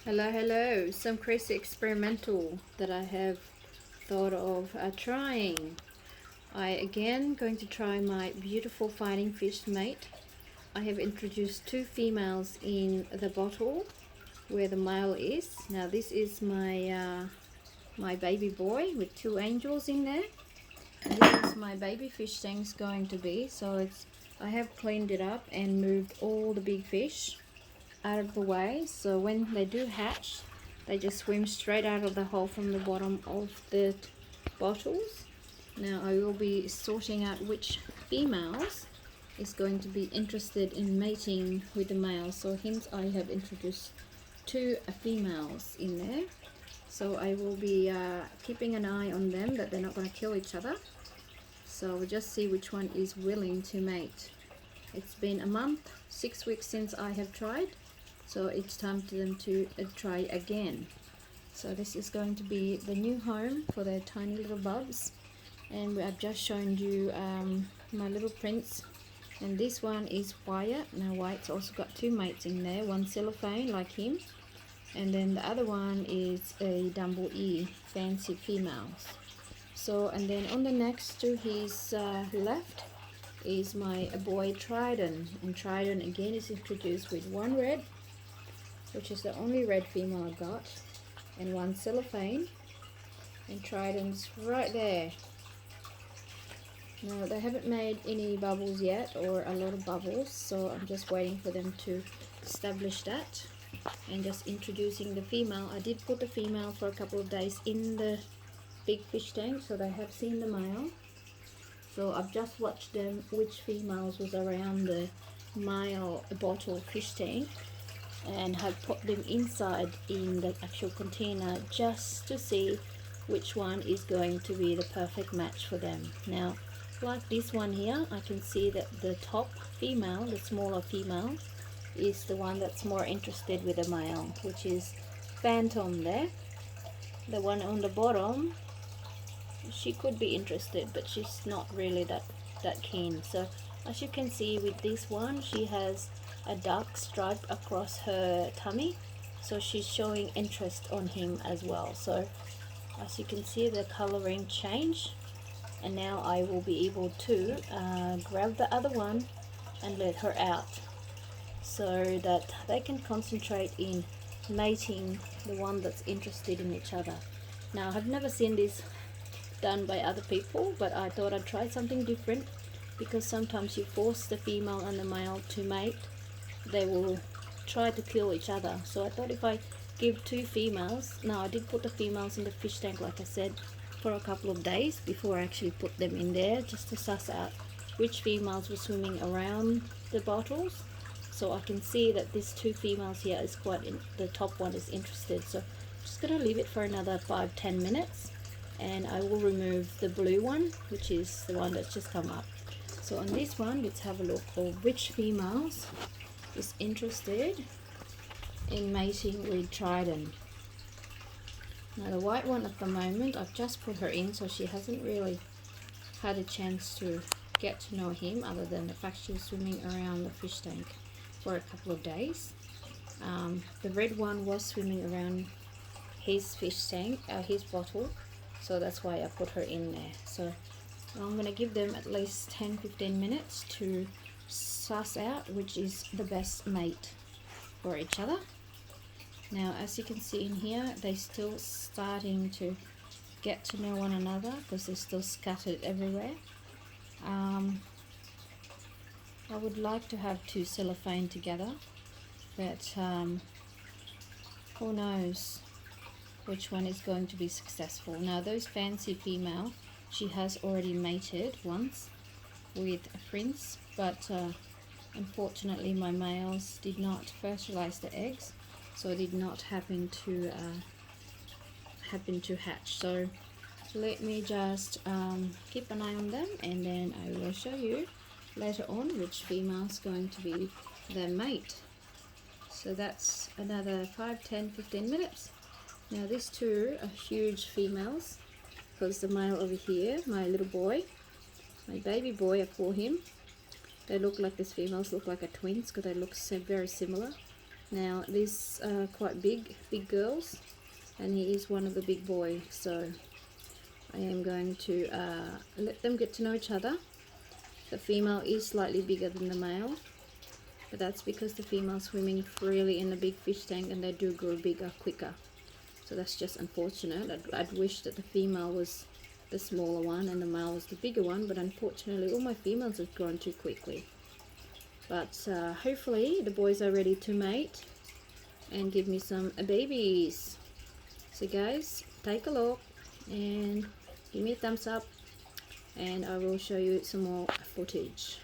Hello, hello. Some crazy experimental that I have thought of trying. I again going to try my beautiful fighting fish mate. I have introduced two females in the bottle where the male is. Now this is my baby boy with two angels in there. And this is my baby fish tank's going to be. So I have cleaned it up and moved all the big fish out of the way, so when they do hatch they just swim straight out of the hole from the bottom of the bottles. Now I will be sorting out which females is going to be interested in mating with the males, so hence I have introduced two females in there. So I will be keeping an eye on them that they're not going to kill each other, so we'll just see which one is willing to mate. It's been a month, 6 weeks since I have tried, so it's time for them to try again. So this is going to be the new home for their tiny little bubs, and I've just shown you my little prince, and this one is Wyatt. Now Wyatt's also got two mates in there, one cellophane like him, and then the other one is a Dumble E fancy females. So, and then on the next to his left is my boy Trident, and Trident again is introduced with one red, which is the only red female I've got, and one cellophane, and Trident's right there. Now they haven't made any bubbles yet, or a lot of bubbles, so I'm just waiting for them to establish that and just introducing the female. I did put the female for a couple of days in the big fish tank, so they have seen the male. So I've just watched them which females was around the male bottle fish tank, and have put them inside in the actual container just to see which one is going to be the perfect match for them. Now like this one here, I can see that the top female, the smaller female, is the one that's more interested with the male, which is Phantom there. The one on the bottom, she could be interested, but she's not really that keen. So as you can see with this one, she has a dark stripe across her tummy, so she's showing interest on him as well. So as you can see, the coloring change, and now I will be able to grab the other one and let her out so that they can concentrate in mating the one that's interested in each other. Now I've never seen this done by other people, but I thought I'd try something different, because sometimes you force the female and the male to mate, they will try to kill each other. So I thought if I give two females, now I did put the females in the fish tank like I said for a couple of days before I actually put them in there, just to suss out which females were swimming around the bottles. So I can see that these two females here is the top one is interested. So I'm just going to leave it for another 5-10 minutes, and I will remove the blue one, which is the one that's just come up. So on this one, let's have a look of which females is interested in mating with Trident. Now the white one at the moment, I've just put her in, so she hasn't really had a chance to get to know him, other than the fact she was swimming around the fish tank for a couple of days. The red one was swimming around his fish tank, his bottle, so that's why I put her in there. So I'm going to give them at least 10-15 minutes to suss out which is the best mate for each other. Now as you can see in here, they're still starting to get to know one another because they're still scattered everywhere. I would like to have two cellophane together, but who knows which one is going to be successful. Now those fancy female, she has already mated once with a prince, but unfortunately my males did not fertilize the eggs, so it did not happen to hatch. So let me just keep an eye on them, and then I will show you later on which female is going to be their mate. So that's another 5-10-15 minutes. Now these two are huge females, because the male over here, my little boy, my baby boy I call him, they look like these females look like a twins, because they look very similar. Now these are quite big girls, and he is one of the big boys, so I am going to let them get to know each other. The female is slightly bigger than the male, but that's because the female's swimming freely in the big fish tank and they do grow bigger quicker. So that's just unfortunate. I'd wish that the female was the smaller one and the male was the bigger one, but unfortunately all my females have grown too quickly. But hopefully the boys are ready to mate and give me some babies. So guys, take a look and give me a thumbs up, and I will show you some more footage.